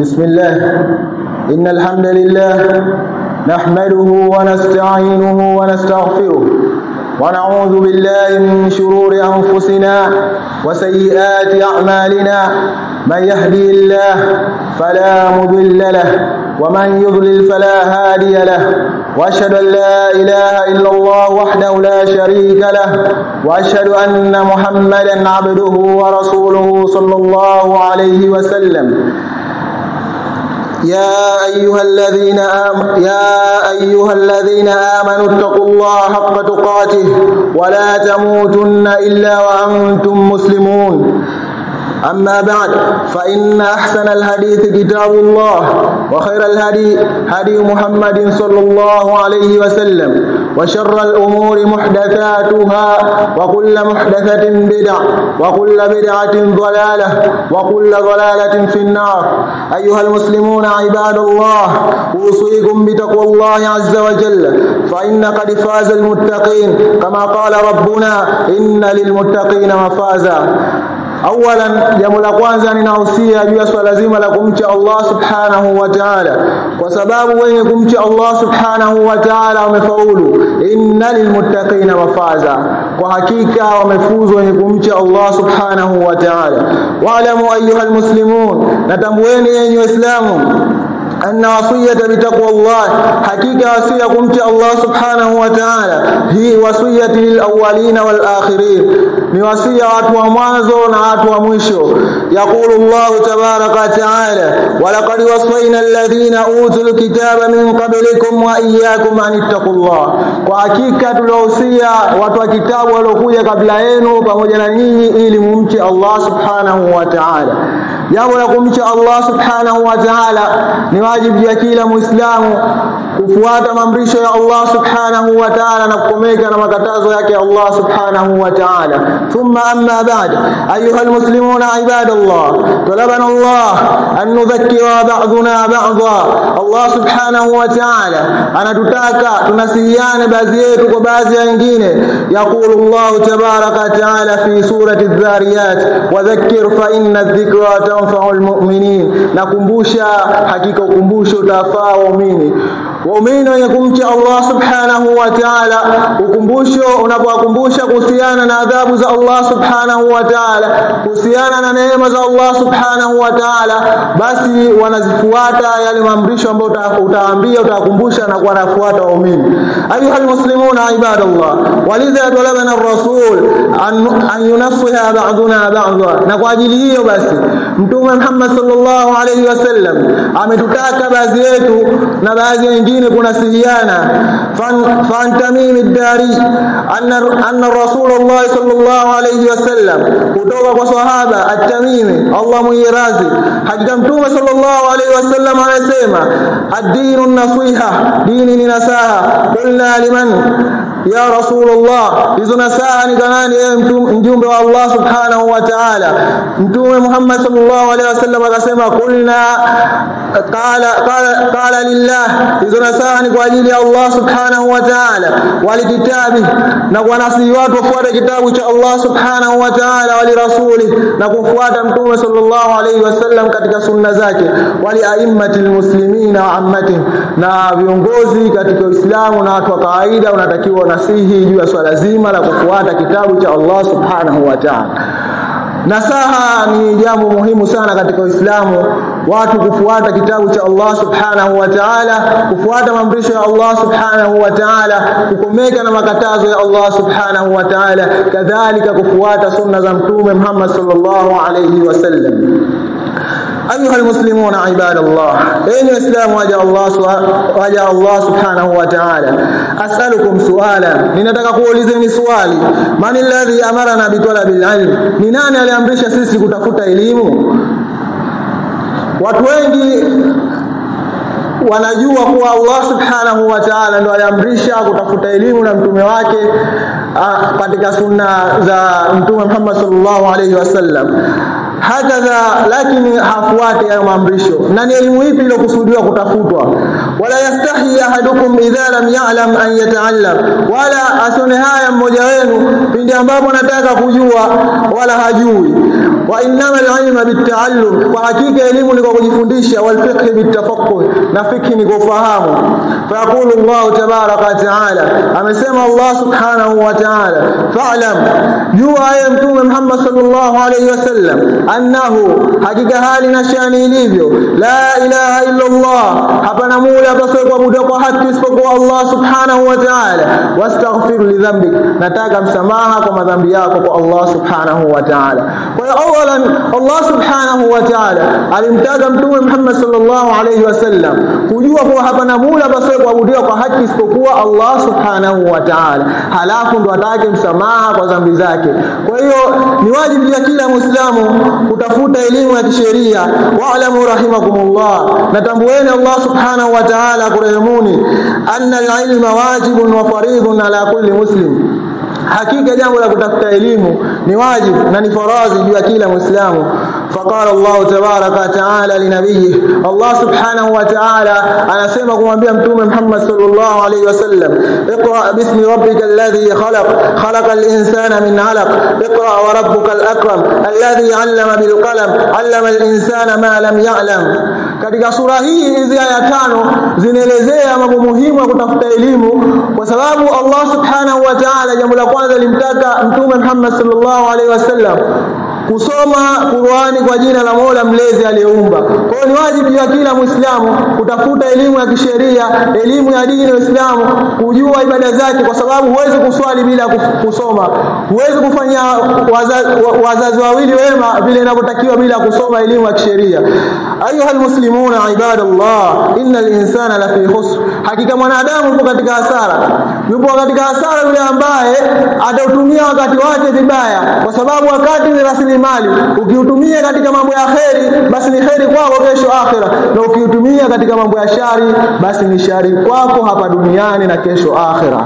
بسم الله. إن الحمد لله نحمده ونستعينه ونستغفره ونعوذ بالله من شرور أنفسنا وسيئات أعمالنا. من يهدي الله فلا مضل له ومن يضلل فلا هادي له. وأشهد أن لا إله إلا الله وحده لا شريك له وأشهد أن محمدا عبده ورسوله صلى الله عليه وسلم. يا أيها الذين آمنوا اتقوا الله حق تقاته ولا تموتن إلا وأنتم مسلمون. أما بعد فإن أحسن الحديث كتاب الله وخير الهدي هدي محمد صلى الله عليه وسلم وشر الأمور محدثاتها وكل محدثة بدعة وكل بدعة ضلالة وكل ضلالة في النار. أيها المسلمون عباد الله، أوصيكم بتقوى الله عز وجل فإن قد فاز المتقين كما قال ربنا إن للمتقين مفازا. Awalan, jambo la kwanza ninahusia juu ya swala zima la kumcha Allah subhanahu wa ta'ala, kwa sababu wenye kumcha Allah subhanahu wa ta'ala wamefaulu. Inna lilmuttaqina mafaza, kwa hakika wamefuzu wenye kumcha Allah subhanahu wa ta'ala. Wa'lamu ayyuhal muslimun, natambueni enyi waislamu, anna wasiyata bitaqwa Allah, hakika wasia kumcha Allah subhanahu wa ta'ala, hii wasiyati lil awwalina wal akhirin, ni wasia watu wa mwanzo na watu wa mwisho. Yaqulu Allah tabaraka ta'ala, wa laqad wasayna alladhina utul kitaba min qablikum wa iyyakum an ittaqullah, kwa hakika tuliwahusia watu wa kitabu waliokuja kabla yenu pamoja na nyinyi ili mumche Allah subhanahu wa ta'ala. Jambo la kumcha Allah subhanahu wa ta'ala ni wajibu ya kila Muislamu kufuata maamrisho ya Allah subhanahu wa ta'ala na kukomeka na makatazo yake Allah subhanahu wa ta'ala. Thumma amma ba'd, ayuha almuslimuna ibadallah, talabana Allah an nudhakkira ba'duna ba'dha. Allah subhanahu wa ta'ala anatutaka tunasihiane baadhi yetu kwa baadhi ya wengine. Yaqulu Allah tabaraka ta'ala fi surati adh-dhariyat, wa dhakkir fa inna adh-dhikra tanfa'ul mu'minin, nakumbusha, hakika ukumbusho utafaa waumini. Waumini wenye kumcha Allah subhanahu wa ta'ala, ukumbusho unapowakumbusha kuhusiana na adhabu za Allah subhanahu wa ta'ala, kuhusiana na neema za Allah subhanahu wa ta'ala, basi wanazifuata yale maamrisho ambayo utawaambia, utawakumbusha na wanafuata waumini. Ayuhal muslimuna ibadallah, walidha talabana ar-rasul an yunaffiha ba'duna ba'dha, na kwa ajili hiyo basi Mtume Muhammad sallallahu alayhi wasallam ametutaka baadhi yetu na baadhi wengine kunasihiana. Fan Tamim ad-Dari anna Rasulullah sallallahu alayhi wasallam, kutoka kwa sahaba at-Tamimi Allah muirazi, hakika Mtume sallallahu alayhi wasallam anasema ad-dinu an-nasiha, dini ni nasaha. Qulna liman ya Rasulullah, hizo nasaha ni kanani ewe mjumbe wa Allah subhanahu wa ta'ala? Mtume Muhammad sallallahu alayhi wasallam akasema qulna qala lillah, hizo nasaha ni kwa ajili ya Allah subhanahu wa ta'ala, walikitabi, na kwa nasihi watu wafuate kitabu cha Allah subhanahu wa ta'ala, wali rasuli, na kufuata Mtume sallallahu alayhi wasallam katika sunna zake, wali aimmatil muslimina wa ammatihim, na viongozi katika Uislamu na watu wa kawaida unatakiwa nasihi juu ya swala zima la kufuata kitabu cha Allah subhanahu wa ta'ala. Nasaha ni jambo muhimu sana katika Uislamu, watu kufuata kitabu cha Allah subhanahu wa ta'ala, kufuata maamrisho ya Allah subhanahu wa ta'ala, kukomeka na makatazo ya Allah subhanahu wa ta'ala, kadhalika kufuata sunna za Mtume Muhammad sallallahu alayhi wasallam. أيها المسلمون عباد الله، أين الإسلام وجاء الله سبحانه وتعالى، أسألكم سؤالا، ninataka kuulizeni swali, man alladhi amarana bitalabil ilm, ni nani aliamrisha sisi kutafuta elimu? Watu wengi wanajua kuwa Allah subhanahu wa ta'ala ndo aliamrisha kutafuta elimu na mtume wake katika sunna za Mtume Muhammad sallallahu alayhi wasallam. Hakadha, lakini hafuati hayo maamrisho. Na ni elimu ipi iliyokusudiwa kutafutwa? wala yastahi ahadukum idha lam ya'lam an yata'allam, wala asone haya mmoja wenu pindi ambapo anataka kujua wala hajui. Wa innamal ilma bitta'allum, kwa hakika elimu ni kwa kujifundisha, wal fiqh bittafaqquh, na fiqh ni kufahamu. Fa yaqulu Allah tabaraka wa ta'ala, amesema Allah subhanahu wa ta'ala, fa'lam, jua ya mtume Muhammad sallallahu alayhi wasallam, annahu, hakika hali na shani ilivyo, la ilaha illa Allah, hapana mola apasaye kuabudiwa kwa haki isipokuwa Allah subhanahu wa ta'ala. Wastaghfir li dhanbik, nataka msamaha kwa madhambi yako kwa Allah subhanahu wa ta'ala. Kwa hiyo awalan Allah subhanahu wa ta'ala alimtaka mtume Muhammad sallallahu alayhi wasallam kujua kuwa hapana mola apasaye kuabudiwa kwa haki isipokuwa Allah subhanahu wa ta'ala, halafu ndo atake msamaha kwa dhambi zake. Kwa hiyo ni wajibu ya kila Muislamu kutafuta elimu ya kisheria. Wa'lamu rahimakumullah, natambueni Allah subhanahu wa ta'ala kurehemuni, anna al-ilma wajibun wa faridun ala kulli muslim, hakika jambo la kutafuta elimu ni wajibu na ni faradhi juu ya kila Muislamu. Faqala Allah tabaraka wa ta'ala li nabiyhi, Allah subhanahu wa ta'ala anasema kumwambia mtume Muhammad sallallahu alayhi wasallam, iqra bismi rabbikal ladhi khalaq, khalaqal insana min 'alaq, iqra wa rabbukal akram alladhi 'allama bil qalam 'allama al insana ma lam ya'lam. Katika sura hii hizi aya 5 zinaelezea mambo muhimu ya kutafuta elimu, kwa sababu Allah subhanahu wa ta'ala jambo la kwanza alimtaka mtume Muhammad sallallahu alaihi wasallam kusoma Qur'ani kwa jina la Mola mlezi aliyeumba. Kwa hiyo ni wajibu ya kila Muislamu kutafuta elimu ya kisheria, elimu ya dini ya Uislamu, kujua ibada zake, kwa sababu huwezi kuswali bila kusoma, huwezi kufanya wazazi wawili wema vile inavyotakiwa bila kusoma elimu ya kisheria. Ayuha almuslimuna ibadallah, innal insana lafi khusr, hakika mwanadamu yupo katika hasara. Yupo katika hasara yule ambaye atautumia wakati wake vibaya, kwa sababu wakati ni rasilimali. Ukiutumia katika mambo ya kheri, basi ni kheri kwako kesho akhira, na ukiutumia katika mambo ya shari, basi ni shari kwako hapa duniani na kesho akhira.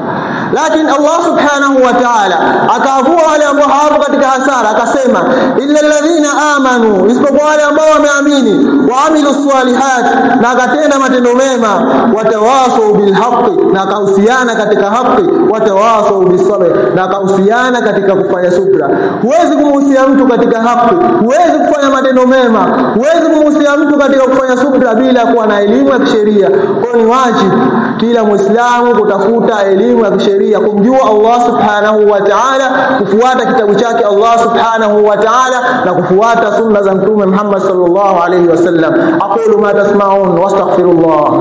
Lakini Allah subhanahu wa ta'ala akavua wale ambao hawapo katika hasara, akasema illa alladhina amanu, isipokuwa wale ambao wameamini, wa amilus salihat, na akatenda matendo mema, watawasau bil haqqi, na akahusiana katika haki, watawasau bis sabr, na akahusiana katika kufanya subra. Huwezi kumhusia mtu katika haki, huwezi kufanya matendo mema, huwezi kumhusia mtu katika kufanya subra bila kuwa na elimu ya kisheria. Kwa ni wajibu kila Muislamu kutafuta elimu ya kisheria, kumjua Allah subhanahu wa ta'ala, kufuata kitabu chake Allah subhanahu wa ta'ala, na kufuata sunna za mtume Muhammad sallallahu alayhi wasallam. Aqulu ma tasma'un wastaghfirullah.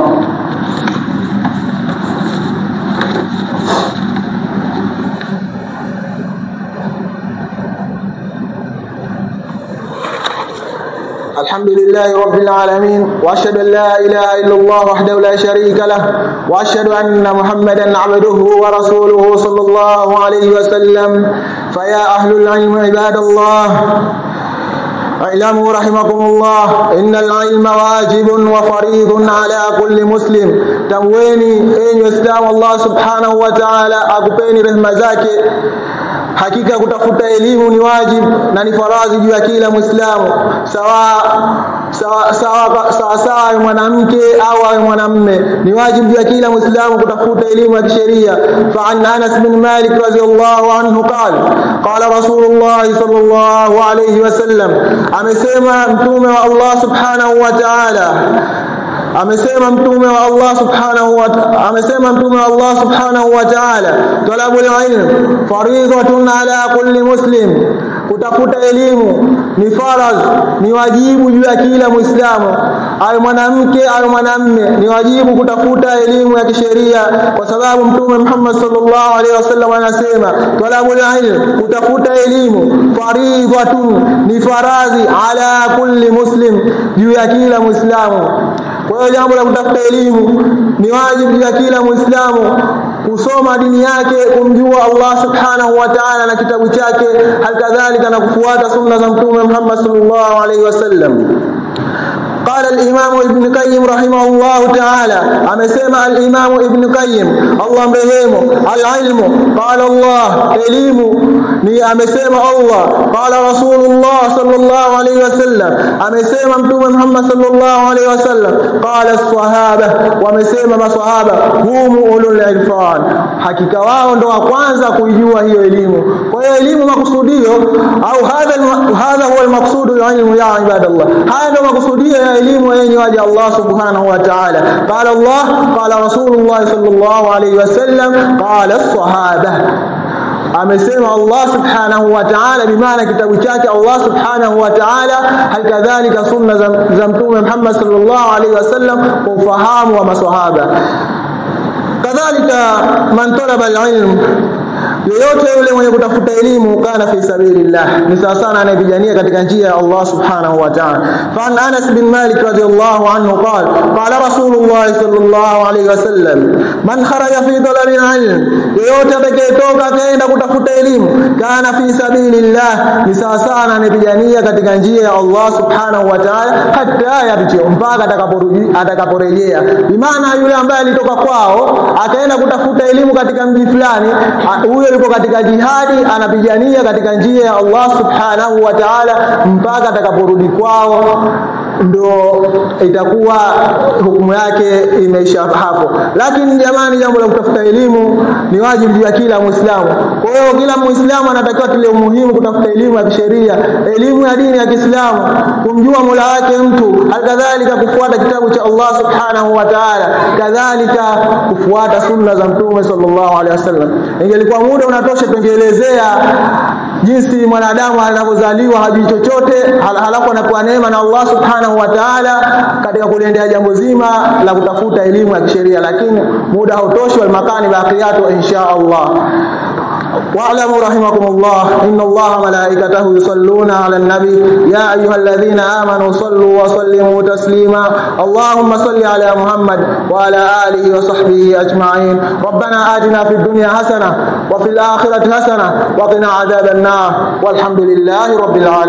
الحمد لله رب العالمين، وأشهد أن لا إله إلا الله وحده لا شريك له، وأشهد أن محمدا عبده ورسوله صلى الله عليه وسلم. فيا أهل العلم عباد الله، اعلموا رحمكم الله إن العلم واجب وفريض على كل مسلم. تمويني أن يستعم الله سبحانه وتعالى أكبيني رحمة زاكي، hakika kutafuta elimu ni wajibu na ni faradhi juu ya kila Muislamu, sawa mwanamke au mwanamume. Ni wajibu juu ya kila Muislamu kutafuta elimu ya kisheria. Fa an Anas bin Malik radhiyallahu anhu qala Rasulullah sallallahu alayhi wasallam, amesema mtume wa Allah subhanahu wa ta'ala, amesema mtume wa Allah subhanahu wa ta'ala, talabul ilm fariidatun ala kulli muslim, kutafuta elimu ni faradhi, ni wajibu juu ya kila Muislamu, awe mwanamke au mwanamume, ni wajibu kutafuta elimu ya kisheria, kwa sababu mtume Muhammad sallallahu alaihi wasallam anasema talabul ilm, kutafuta elimu fariidatun, ni faradhi ala kulli muslim, juu ya kila Muislamu. Kwa hiyo jambo la kutafuta elimu ni wajibu ya kila Muislamu kusoma dini yake, kumjua Allah subhanahu wa ta'ala na kitabu chake, halikadhalika na kufuata sunna za mtume Muhammad sallallahu alaihi wasallam. قال الإمام ابن قيم رحمه الله تعالى أمسمع الإمام ابن قيم الله مرحمه العلم قال الله علم ni amesema Allah qala rasulullah sallallahu alayhi wasallam amesema mtume Muhammad sallallahu alayhi wasallam qala as-sahaba wamesema maswahaba hum ulul irfan hakika wao ndo wa kwanza kuijua hiyo elimu. Kwa hiyo elimu makusudio au hadha huwa al-maqsud al-ilm ya ibadallah, haya ndo makusudio ya elimu yenye waja Allah subhanahu wa ta'ala. Qala Allah qala rasulullah sallallahu alayhi wasallam qala as-sahaba amesema Allah subhanahu wa ta'ala bimaana kitabu chake Allah subhanahu wa ta'ala halikadhalika sunna za mtume Muhammad sallallahu alaihi wasallam kwa ufahamu wa maswahaba. Kadhalika man talaba al-ilm yoyote yule mwenye kutafuta elimu kana fi sabilillah ni sawa sana anayepigania katika njia ya Allah subhanahu wa ta'ala. Fa Anas bin Malik radhiyallahu anhu qala rasulullah sallallahu alayhi wasallam man kharaja fi talabi al-ilm yoyote atakayetoka kaenda kutafuta elimu kana fi sabilillah ni sawa sana anayepigania katika njia ya Allah subhanahu wa ta'ala hatta yabichi mpaka atakaporejea. Bimaana yule ambaye alitoka kwao akaenda kutafuta elimu katika mji fulani, huyo yuko katika jihadi anapigania katika njia ya Allah subhanahu wa ta'ala mpaka atakaporudi kwao, ndo itakuwa hukumu yake imeisha hapo. Lakini jamani, jambo la kutafuta elimu ni wajibu wa kila Muislamu. Kwa hiyo kila Muislamu anatakiwa tule umuhimu kutafuta elimu ya kisheria, elimu ya dini ya Kiislamu, kumjua Mola wake mtu, kadhalika kufuata kitabu cha Allah subhanahu wa ta'ala, kadhalika kufuata sunna za Mtume sallallahu alaihi wasallam. Ingelikuwa muda unatosha tungeelezea jinsi mwanadamu anapozaliwa hajui chochote halafu anapewa neema na Allah subhanahu wa ta'ala katika kuliendea jambo zima la kutafuta elimu ya kisheria, lakini muda hautoshi wal makani baqiyatu insha Allah. واعلموا رحمكم الله إن الله ملائكته يصلون على النبي يا أيها الذين آمنوا صلوا وسلموا تسليما اللهم صل على محمد وعلى آله وصحبه أجمعين. ربنا آتنا في الدنيا حسنة وفي الآخرة حسنة وقنا عذاب النار والحمد لله رب العالمين.